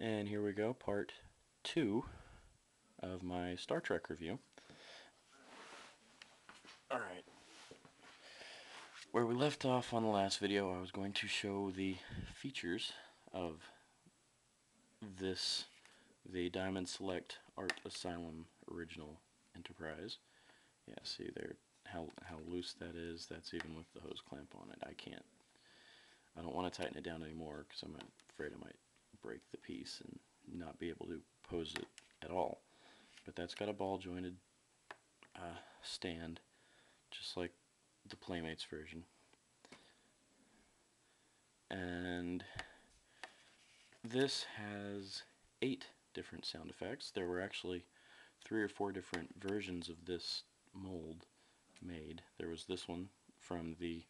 And here we go, part 2 of my Star Trek review. Alright, where we left off on the last video, I was going to show the features of this, the Diamond Select Art Asylum Original Enterprise. Yeah, see there how loose that is. That's even with the hose clamp on it. I don't want to tighten it down anymore because I'm afraid I might break the piece and not be able to pose it at all. But that's got a ball jointed stand, just like the Playmates version. And this has 8 different sound effects. There were actually 3 or 4 different versions of this mold made. There was this one from the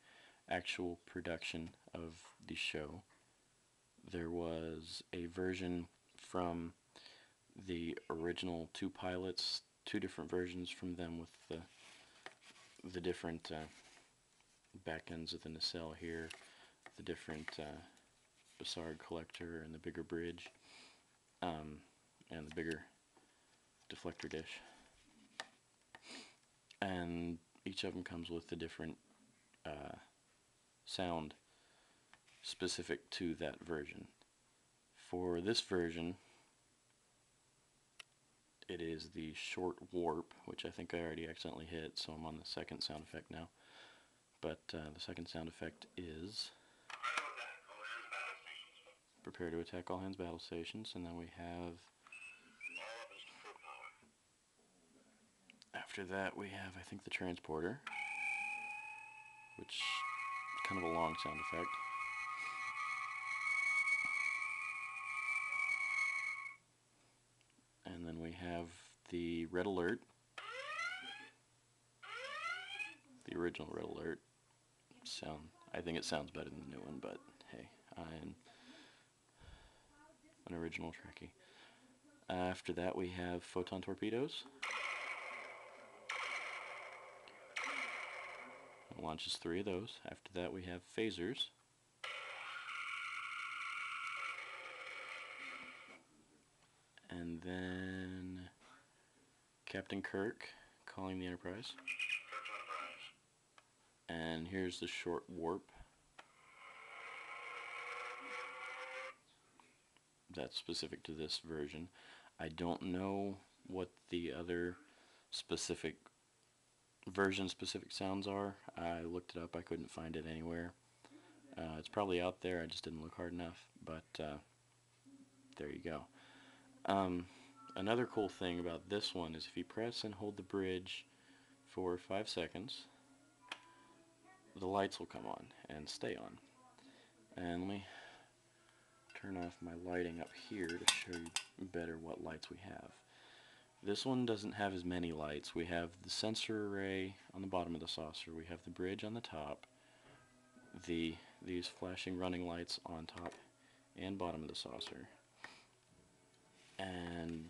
actual production of the show. There was a version from the original 2 pilots, 2 different versions from them with the different back ends of the nacelle here, the different Bassard collector and the bigger bridge, and the bigger deflector dish. And each of them comes with a different sound specific to that version. For this version, it is the short warp, which I think I already accidentally hit, so I'm on the second sound effect now. But the second sound effect is prepare to attack all hands battle stations, and then we have, after that we have, I think, the transporter, which is kind of a long sound effect. And then we have the red alert, the original red alert sound. I think it sounds better than the new one, but hey, I'm an original Trekkie. After that we have photon torpedoes. It launches 3 of those. After that we have phasers. And then Captain Kirk calling the Enterprise. And here's the short warp. That's specific to this version. I don't know what the other specific version-specific sounds are. I looked it up. I couldn't find it anywhere. It's probably out there. I just didn't look hard enough. But there you go. Another cool thing about this one is if you press and hold the bridge for 5 seconds, the lights will come on and stay on. And let me turn off my lighting up here to show you better what lights we have. This one doesn't have as many lights. We have the sensor array on the bottom of the saucer, we have the bridge on the top, these flashing running lights on top and bottom of the saucer, and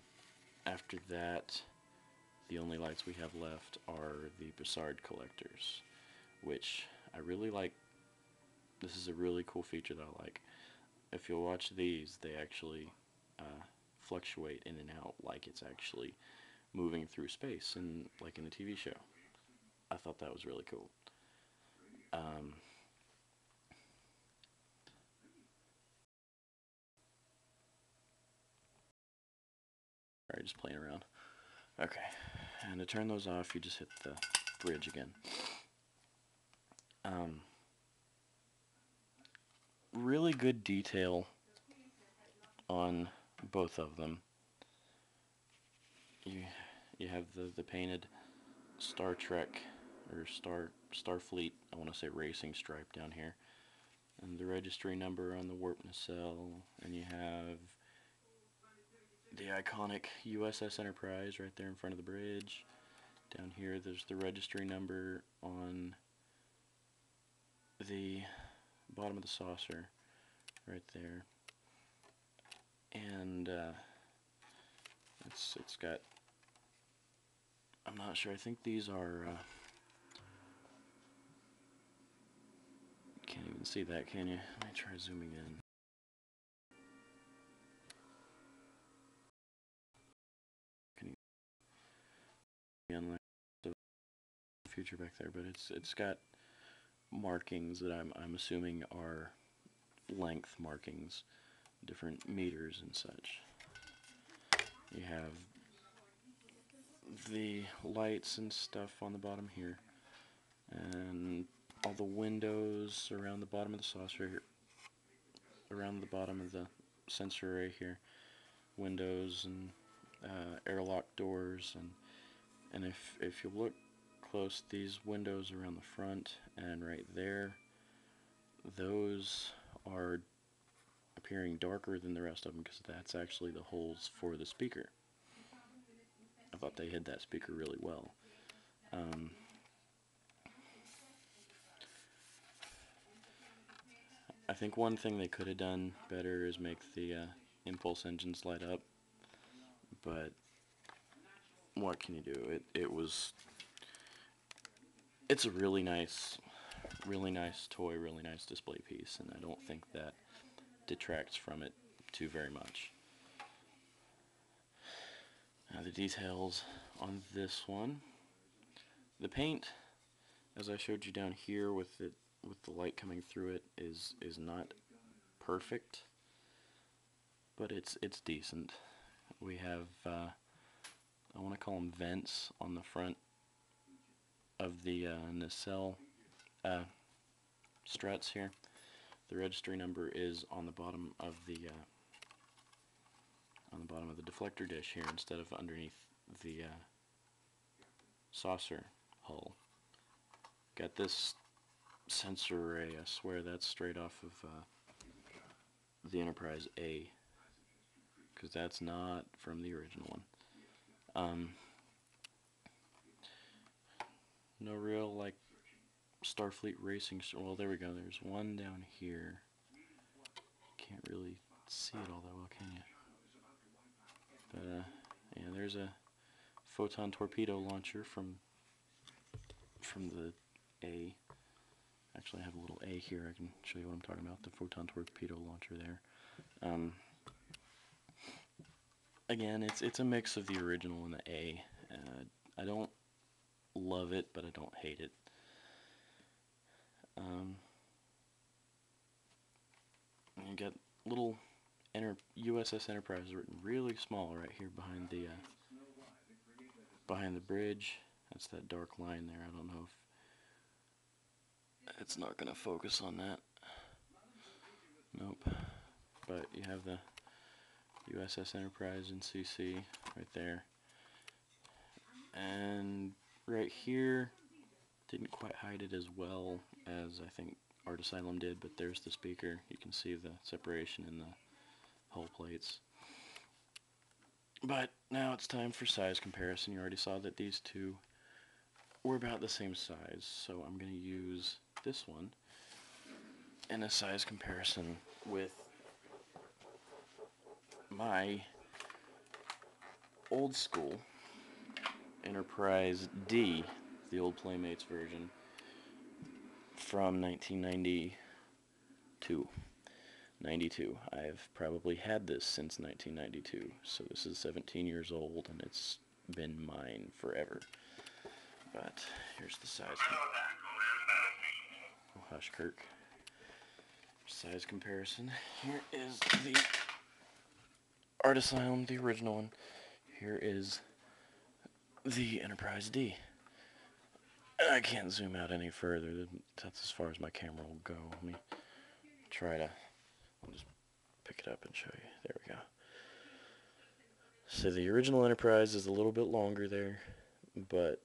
after that the only lights we have left are the Bassard collectors, which I really like. This is a really cool feature that I like. If you'll watch these, they actually fluctuate in and out like it's actually moving through space, and like in the TV show. I thought that was really cool. Alright, just playing around. Okay, and to turn those off, you just hit the bridge again. Really good detail on both of them. You have the painted Star Trek or Starfleet, I want to say racing stripe down here, and the registry number on the warp nacelle, and you have the iconic USS Enterprise right there in front of the bridge. Down here there's the registry number on the bottom of the saucer right there, and it's got, I'm not sure, I think these are can't even see that, can you? Let me try zooming in. feature back there, but it's got markings that I'm assuming are length markings, different meters and such. You have the lights and stuff on the bottom here, and all the windows around the bottom of the saucer, around the bottom of the sensor array here, windows and airlock doors, and if you look close, these windows around the front and right there, those are appearing darker than the rest of them because that's actually the holes for the speaker. I thought they hid that speaker really well. I think one thing they could have done better is make the impulse engines light up, but what can you do? It's a really nice toy, really nice display piece, and I don't think that detracts from it too very much. Now the details on this one. The paint, as I showed you down here with the light coming through it, is not perfect, but it's decent. We have I want to call them vents on the front of the nacelle struts here. The registry number is on the bottom of the deflector dish here instead of underneath the saucer hull. Got this sensor array, I swear that's straight off of the Enterprise A, because that's not from the original one. No real like Starfleet racing, well there we go, there's one down here. Can't really see it all that well, can you? But yeah, there's a photon torpedo launcher from the A. Actually, I have a little A here. I can show you what I'm talking about. The photon torpedo launcher there. Again, it's a mix of the original and the A. I don't love it, but I don't hate it. You got little USS Enterprise written really small right here behind the bridge. That's that dark line there. I don't know if it's not going to focus on that. Nope. But you have the USS Enterprise NCC right there. And right here, didn't quite hide it as well as I think Art Asylum did, but there's the speaker. You can see the separation in the hull plates. But now it's time for size comparison. You already saw that these two were about the same size, so I'm going to use this one in a size comparison with my old school Enterprise D, the old Playmates version from 1992. I've probably had this since 1992, so this is 17 years old and it's been mine forever. But here's the size. Oh, hush, Kirk. Size comparison. Here is the Art Asylum, the original one. Here is the Enterprise D. I can't zoom out any further. That's as far as my camera will go. Let me try to. I'll just pick it up and show you. There we go. So the original Enterprise is a little bit longer there, but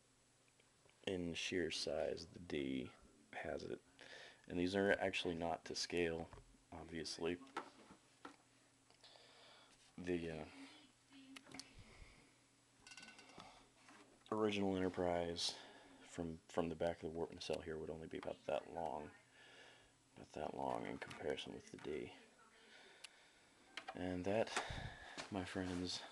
in sheer size, the D has it. And these are actually not to scale, obviously. The original Enterprise from the back of the warp nacelle here would only be about that long in comparison with the D. And that, my friends,